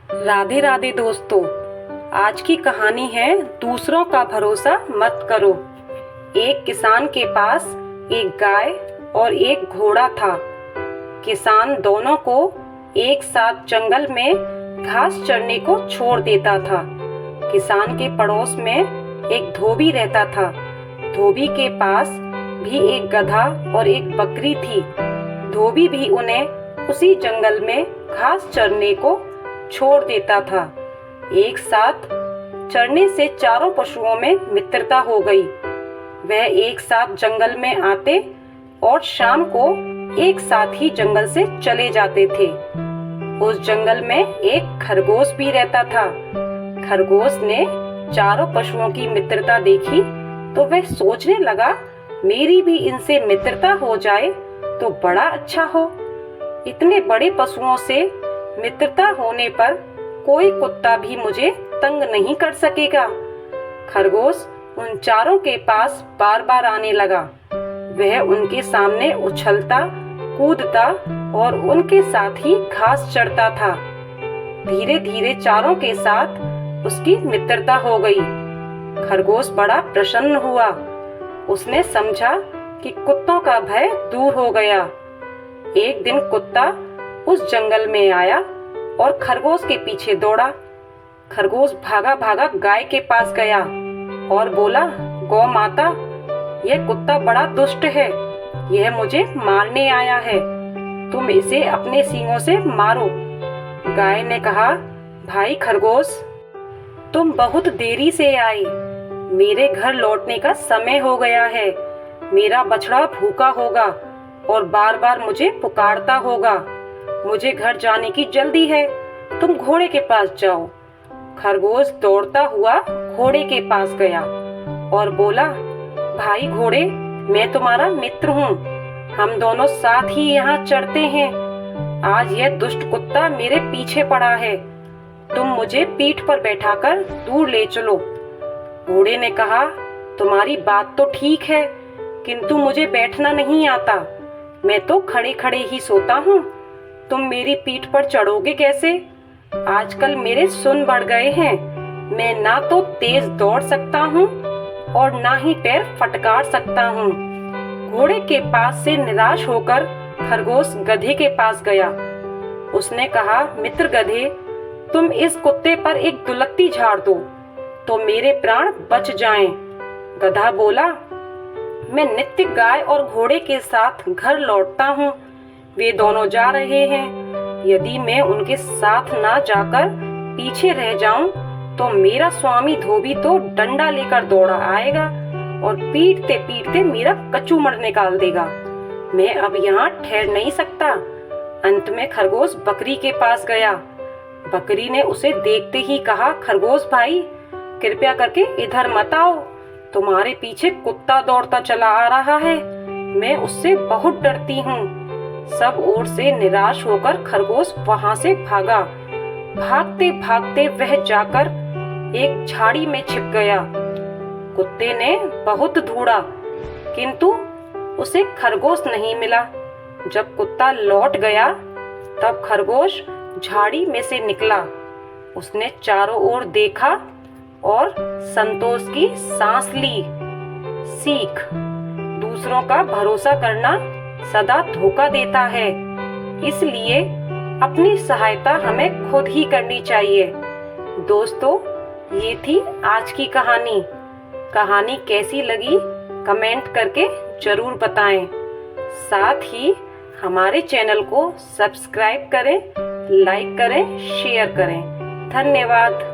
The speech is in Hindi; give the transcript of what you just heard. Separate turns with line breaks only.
राधे राधे दोस्तों। आज की कहानी है दूसरों का भरोसा मत करो। एक किसान के पास एक गाय और एक घोड़ा था। किसान दोनों को एक साथ जंगल में घास चरने को छोड़ देता था। किसान के पड़ोस में एक धोबी रहता था। धोबी के पास भी एक गधा और एक बकरी थी। धोबी भी उन्हें उसी जंगल में घास चरने को छोड़ देता था। एक साथ चरने से चारों पशुओं में मित्रता हो गई। वह एक साथ जंगल में आते और शाम को एक साथ ही जंगल से चले जाते थे। उस जंगल में एक खरगोश भी रहता था। खरगोश ने चारों पशुओं की मित्रता देखी तो वह सोचने लगा, मेरी भी इनसे मित्रता हो जाए तो बड़ा अच्छा हो। इतने बड़े पशुओं से मित्रता होने पर कोई कुत्ता भी मुझे तंग नहीं कर सकेगा। खरगोश उन चारों के पास बार बार आने लगा। वह उनके सामने उछलता कूदता और उनके साथ ही घास चरता था। धीरे धीरे चारों के साथ उसकी मित्रता हो गई। खरगोश बड़ा प्रसन्न हुआ। उसने समझा कि कुत्तों का भय दूर हो गया। एक दिन कुत्ता उस जंगल में आया और खरगोश के पीछे दौड़ा। खरगोश भागा भागा गाय के पास गया और बोला, गौ माता, यह कुत्ता बड़ा दुष्ट है। यह मुझे मारने आया है। तुम इसे अपने सींगों से मारो। गाय ने कहा, भाई खरगोश, तुम बहुत देरी से आए। मेरे घर लौटने का समय हो गया है। मेरा बछड़ा भूखा होगा और बार बार मुझे पुकारता होगा। मुझे घर जाने की जल्दी है। तुम घोड़े के पास जाओ। खरगोश दौड़ता हुआ घोड़े के पास गया और बोला, भाई घोड़े, मैं तुम्हारा मित्र हूँ। हम दोनों साथ ही यहाँ चढ़ते हैं। आज यह दुष्ट कुत्ता मेरे पीछे पड़ा है। तुम मुझे पीठ पर बैठाकर दूर ले चलो। घोड़े ने कहा, तुम्हारी बात तो ठीक है, किंतु मुझे बैठना नहीं आता। मैं तो खड़े खड़े ही सोता हूँ। तुम मेरी पीठ पर चढ़ोगे कैसे? आजकल मेरे सुन बढ़ गए हैं। मैं ना तो तेज दौड़ सकता हूँ और ना ही पैर फटकार सकता हूँ। घोड़े के पास से निराश होकर खरगोश गधे के पास गया। उसने कहा, मित्र गधे, तुम इस कुत्ते पर एक दुलत्ती झाड़ दो तो मेरे प्राण बच जाएं। गधा बोला, मैं नित्य गाय और घोड़े के साथ घर लौटता हूँ। वे दोनों जा रहे हैं। यदि मैं उनके साथ ना जाकर पीछे रह जाऊं तो मेरा स्वामी धोबी तो डंडा लेकर दौड़ा आएगा और पीटते पीटते मेरा कचूमर निकाल देगा। मैं अब यहाँ ठहर नहीं सकता। अंत में खरगोश बकरी के पास गया। बकरी ने उसे देखते ही कहा, खरगोश भाई, कृपया करके इधर मत आओ। तुम्हारे पीछे कुत्ता दौड़ता चला आ रहा है। मैं उससे बहुत डरती हूँ। सब ओर से निराश होकर खरगोश वहां से भागा। भागते भागते वह जाकर एक झाड़ी में छिप गया। कुत्ते ने बहुत ढूंढा किंतु उसे खरगोश नहीं मिला। जब कुत्ता लौट गया तब खरगोश झाड़ी में से निकला। उसने चारों ओर देखा और संतोष की सांस ली। सीख, दूसरों का भरोसा करना सदा धोखा देता है, इसलिए अपनी सहायता हमें खुद ही करनी चाहिए। दोस्तों, ये थी आज की कहानी। कहानी कैसी लगी कमेंट करके जरूर बताएं। साथ ही हमारे चैनल को सब्सक्राइब करें, लाइक करें, शेयर करें। धन्यवाद।